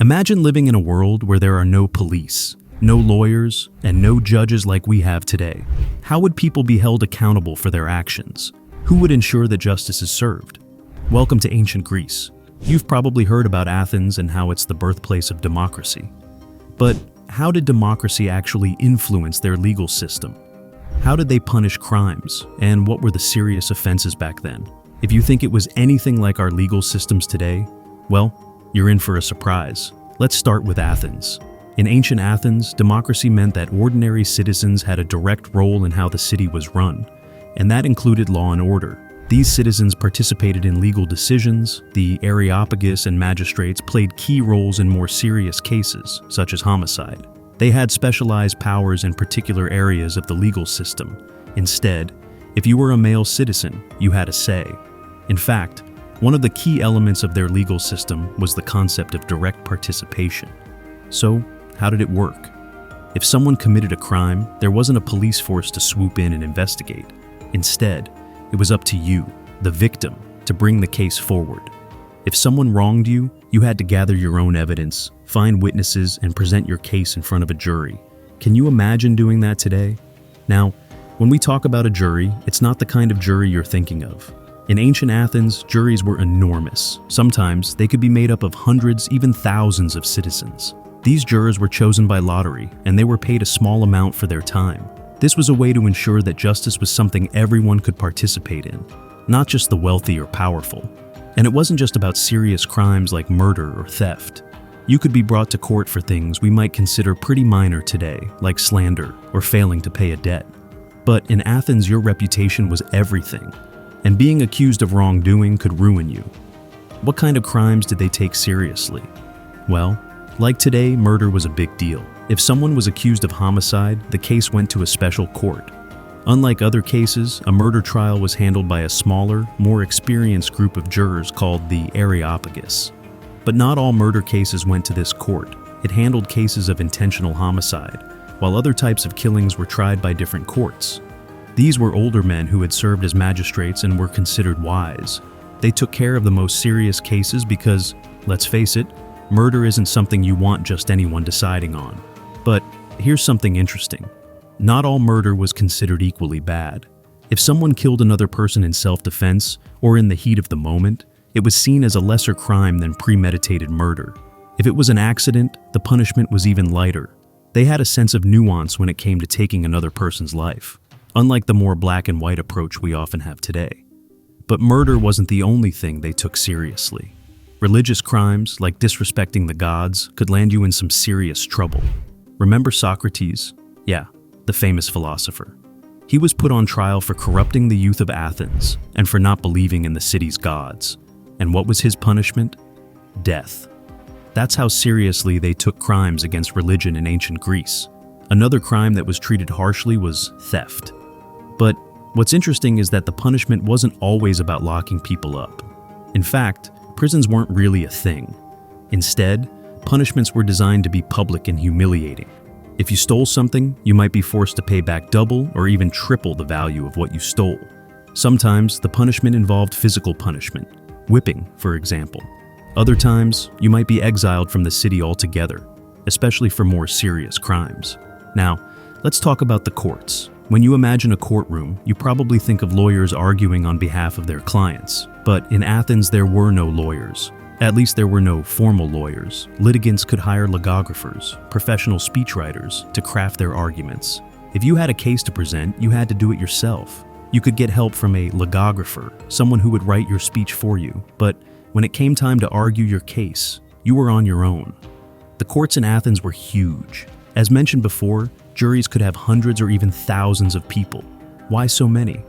Imagine living in a world where there are no police, no lawyers, and no judges like we have today. How would people be held accountable for their actions? Who would ensure that justice is served? Welcome to ancient Greece. You've probably heard about Athens and how it's the birthplace of democracy. But how did democracy actually influence their legal system? How did they punish crimes, and what were the serious offenses back then? If you think it was anything like our legal systems today, well, you're in for a surprise. Let's start with Athens. In ancient Athens, democracy meant that ordinary citizens had a direct role in how the city was run, and that included law and order. These citizens participated in legal decisions. The Areopagus and magistrates played key roles in more serious cases, such as homicide. They had specialized powers in particular areas of the legal system. Instead, if you were a male citizen, you had a say. In fact, one of the key elements of their legal system was the concept of direct participation. So, how did it work? If someone committed a crime, there wasn't a police force to swoop in and investigate. Instead, it was up to you, the victim, to bring the case forward. If someone wronged you, you had to gather your own evidence, find witnesses, and present your case in front of a jury. Can you imagine doing that today? Now, when we talk about a jury, it's not the kind of jury you're thinking of. In ancient Athens, juries were enormous. Sometimes they could be made up of hundreds, even thousands of citizens. These jurors were chosen by lottery, and they were paid a small amount for their time. This was a way to ensure that justice was something everyone could participate in, not just the wealthy or powerful. And it wasn't just about serious crimes like murder or theft. You could be brought to court for things we might consider pretty minor today, like slander or failing to pay a debt. But in Athens, your reputation was everything, and being accused of wrongdoing could ruin you. What kind of crimes did they take seriously? Well, like today, murder was a big deal. If someone was accused of homicide, the case went to a special court. Unlike other cases, a murder trial was handled by a smaller, more experienced group of jurors called the Areopagus. But not all murder cases went to this court. It handled cases of intentional homicide, while other types of killings were tried by different courts. These were older men who had served as magistrates and were considered wise. They took care of the most serious cases because, let's face it, murder isn't something you want just anyone deciding on. But here's something interesting. Not all murder was considered equally bad. If someone killed another person in self-defense or in the heat of the moment, it was seen as a lesser crime than premeditated murder. If it was an accident, the punishment was even lighter. They had a sense of nuance when it came to taking another person's life, unlike the more black and white approach we often have today. But murder wasn't the only thing they took seriously. Religious crimes, like disrespecting the gods, could land you in some serious trouble. Remember Socrates? Yeah, the famous philosopher. He was put on trial for corrupting the youth of Athens and for not believing in the city's gods. And what was his punishment? Death. That's how seriously they took crimes against religion in ancient Greece. Another crime that was treated harshly was theft. But what's interesting is that the punishment wasn't always about locking people up. In fact, prisons weren't really a thing. Instead, punishments were designed to be public and humiliating. If you stole something, you might be forced to pay back double or even triple the value of what you stole. Sometimes, the punishment involved physical punishment, whipping, for example. Other times, you might be exiled from the city altogether, especially for more serious crimes. Now, let's talk about the courts. When you imagine a courtroom, you probably think of lawyers arguing on behalf of their clients. But in Athens, there were no lawyers. At least there were no formal lawyers. Litigants could hire logographers, professional speechwriters, to craft their arguments. If you had a case to present, you had to do it yourself. You could get help from a logographer, someone who would write your speech for you. But when it came time to argue your case, you were on your own. The courts in Athens were huge. As mentioned before, juries could have hundreds or even thousands of people. Why so many?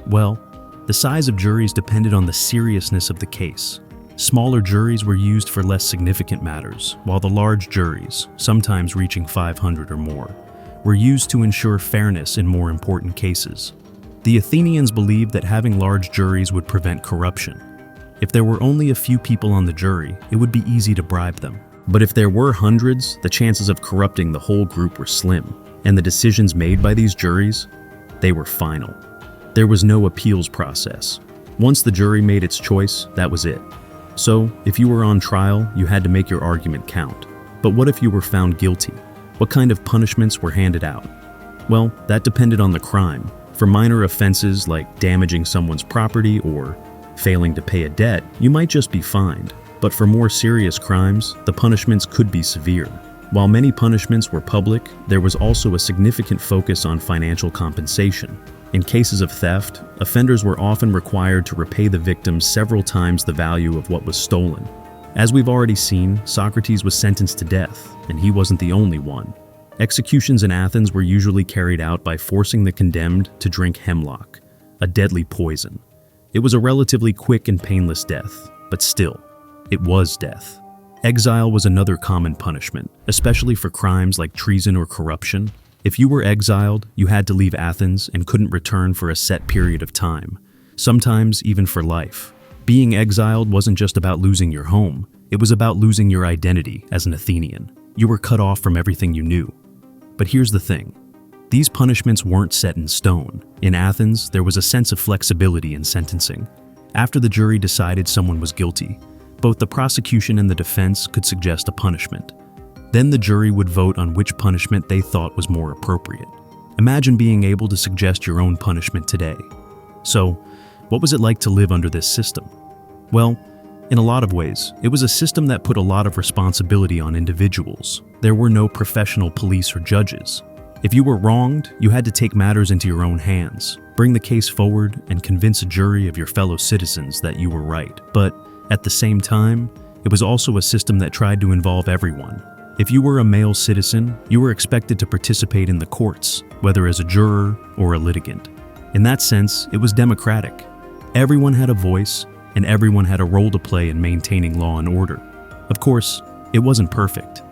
Well, the size of juries depended on the seriousness of the case. Smaller juries were used for less significant matters, while the large juries, sometimes reaching 500 or more, were used to ensure fairness in more important cases. The Athenians believed that having large juries would prevent corruption. If there were only a few people on the jury, it would be easy to bribe them. But if there were hundreds, the chances of corrupting the whole group were slim, and the decisions made by these juries, they were final. There was no appeals process. Once the jury made its choice, that was it. So, if you were on trial, you had to make your argument count. But what if you were found guilty? What kind of punishments were handed out? Well, that depended on the crime. For minor offenses like damaging someone's property or failing to pay a debt, you might just be fined. But for more serious crimes, the punishments could be severe. While many punishments were public, there was also a significant focus on financial compensation. In cases of theft, offenders were often required to repay the victim several times the value of what was stolen. As we've already seen, Socrates was sentenced to death, and he wasn't the only one. Executions in Athens were usually carried out by forcing the condemned to drink hemlock, a deadly poison. It was a relatively quick and painless death, but still, it was death. Exile was another common punishment, especially for crimes like treason or corruption. If you were exiled, you had to leave Athens and couldn't return for a set period of time, sometimes even for life. Being exiled wasn't just about losing your home, it was about losing your identity as an Athenian. You were cut off from everything you knew. But here's the thing. These punishments weren't set in stone. In Athens, there was a sense of flexibility in sentencing. After the jury decided someone was guilty, both the prosecution and the defense could suggest a punishment. Then the jury would vote on which punishment they thought was more appropriate. Imagine being able to suggest your own punishment today. So, what was it like to live under this system? Well, in a lot of ways, it was a system that put a lot of responsibility on individuals. There were no professional police or judges. If you were wronged, you had to take matters into your own hands, bring the case forward, and convince a jury of your fellow citizens that you were right. But at the same time, it was also a system that tried to involve everyone. If you were a male citizen, you were expected to participate in the courts, whether as a juror or a litigant. In that sense, it was democratic. Everyone had a voice, and everyone had a role to play in maintaining law and order. Of course, it wasn't perfect.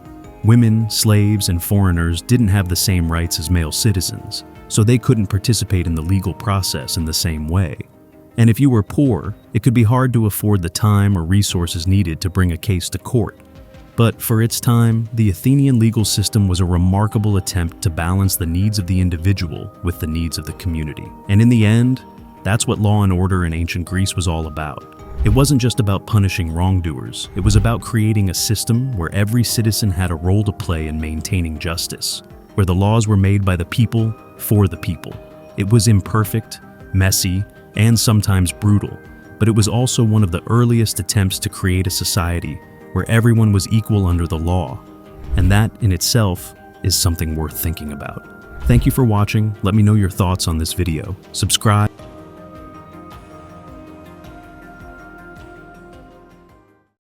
Women, slaves, and foreigners didn't have the same rights as male citizens, so they couldn't participate in the legal process in the same way. And if you were poor, it could be hard to afford the time or resources needed to bring a case to court. But for its time, the Athenian legal system was a remarkable attempt to balance the needs of the individual with the needs of the community. And in the end, that's what law and order in ancient Greece was all about. It wasn't just about punishing wrongdoers, it was about creating a system where every citizen had a role to play in maintaining justice, where the laws were made by the people for the people. It was imperfect, messy, and sometimes brutal, but it was also one of the earliest attempts to create a society where everyone was equal under the law, and that in itself is something worth thinking about. Thank you for watching. Let me know your thoughts on this video. Subscribe.